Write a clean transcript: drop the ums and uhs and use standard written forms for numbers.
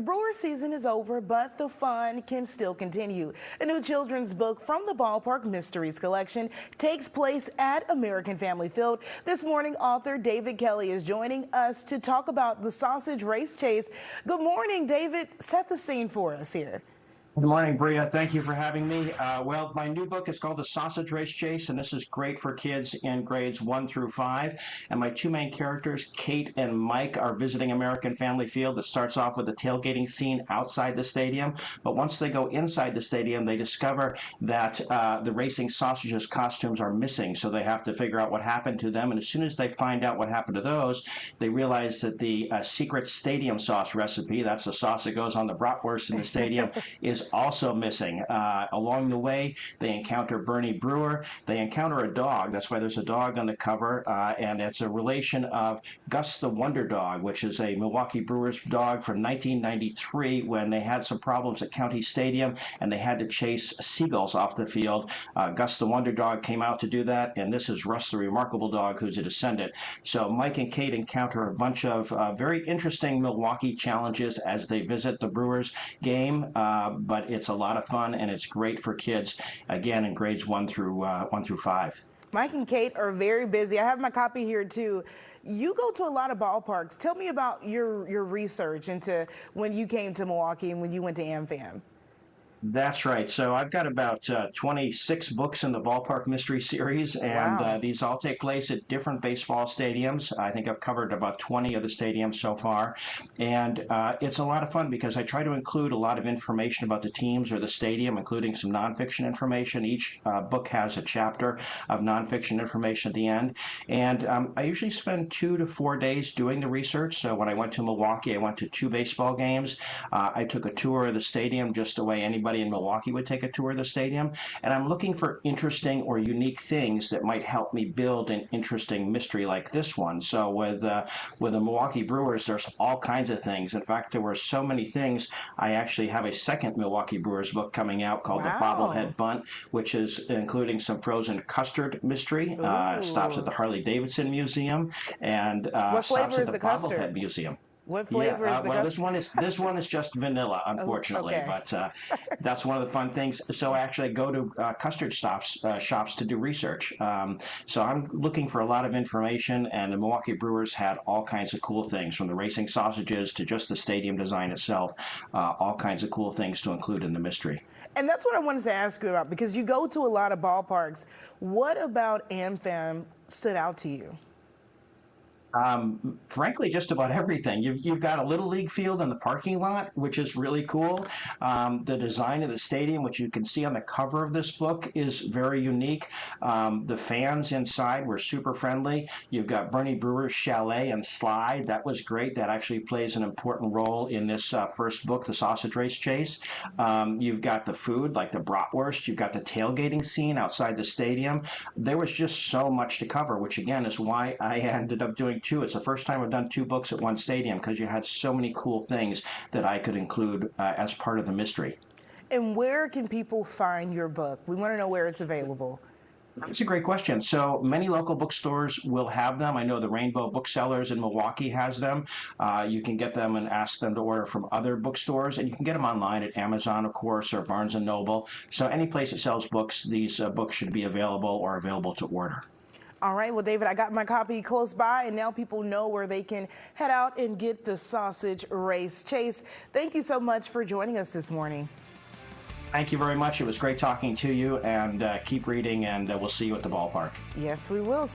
Brewer season is over, but the fun can still continue. A new children's book from the Ballpark Mysteries collection takes place at American Family Field. This morning, author David Kelly is joining us to talk about the sausage race chase. Good morning, David. Set the scene for us here. Good morning, Bria. Thank you for having me. Well, my new book is called The Sausage Race Chase, and this is great for kids in grades 1 through 5. And my two main characters, Kate and Mike, are visiting American Family Field. That starts off with a tailgating scene outside the stadium. But once they go inside the stadium, they discover that the racing sausages costumes are missing. So they have to figure out what happened to them. And as soon as they find out what happened to those, they realize that the secret stadium sauce recipe, that's the sauce that goes on the bratwurst in the stadium, is also missing. Along the way, they encounter Bernie Brewer. They encounter a dog. That's why there's a dog on the cover, and it's a relation of Gus the Wonder Dog, which is a Milwaukee Brewers dog from 1993 when they had some problems at County Stadium and they had to chase seagulls off the field. Gus the Wonder Dog came out to do that, and this is Russ the Remarkable Dog, who's a descendant. So Mike and Kate encounter a bunch of very interesting Milwaukee challenges as they visit the Brewers game, but it's a lot of fun and it's great for kids, again, in grades 1 through 5. Mike and Kate are very busy. I have my copy here too. You go to a lot of ballparks. Tell me about your research into when you came to Milwaukee and when you went to AmFam. That's right. So I've got about 26 books in the Ballpark Mystery Series, and Wow. these all take place at different baseball stadiums. I think I've covered about 20 of the stadiums so far, and it's a lot of fun because I try to include a lot of information about the teams or the stadium, including some nonfiction information. Each book has a chapter of nonfiction information at the end, and I usually spend 2 to 4 days doing the research. So when I went to Milwaukee, I went to 2 baseball games. I took a tour of the stadium just the way anybody in Milwaukee would take a tour of the stadium, and I'm looking for interesting or unique things that might help me build an interesting mystery like this one. So with the Milwaukee Brewers, there's all kinds of things. In fact, there were so many things, I actually have a second Milwaukee Brewers book coming out called Wow. The Bobblehead Bunt, which is including some frozen custard mystery. Stops at the Harley-Davidson Museum and What stops flavor at is the the custard? Bobblehead Museum. What flavor is the well, custard? this one is just vanilla, unfortunately, okay. but that's one of the fun things. So I actually go to custard shops to do research. So I'm looking for a lot of information, and the Milwaukee Brewers had all kinds of cool things, from the racing sausages to just the stadium design itself, all kinds of cool things to include in the mystery. And that's what I wanted to ask you about, because you go to a lot of ballparks. What about AmFam stood out to you? Frankly, just about everything. You've got a little league field in the parking lot, which is really cool. The design of the stadium, which you can see on the cover of this book, is very unique. The fans inside were super friendly. You've got Bernie Brewer's chalet and slide. That was great. That actually plays an important role in this first book, The Sausage Race Chase. You've got the food, like the bratwurst. You've got the tailgating scene outside the stadium. There was just so much to cover, which again is why I ended up doing 2. It's the first time I've done 2 books at one stadium, because you had so many cool things that I could include as part of the mystery. And where can people find your book? We want to know where it's available. That's a great question. So many local bookstores will have them. I know the Rainbow Booksellers in Milwaukee has them. You can get them and ask them to order from other bookstores, and you can get them online at Amazon, of course, or Barnes & Noble. So any place that sells books, these books should be available or available to order. All right, well, David, I got my copy close by, and now people know where they can head out and get the Sausage Race Chase. Thank you so much for joining us this morning. Thank you very much. It was great talking to you, and keep reading, and we'll see you at the ballpark. Yes, we will.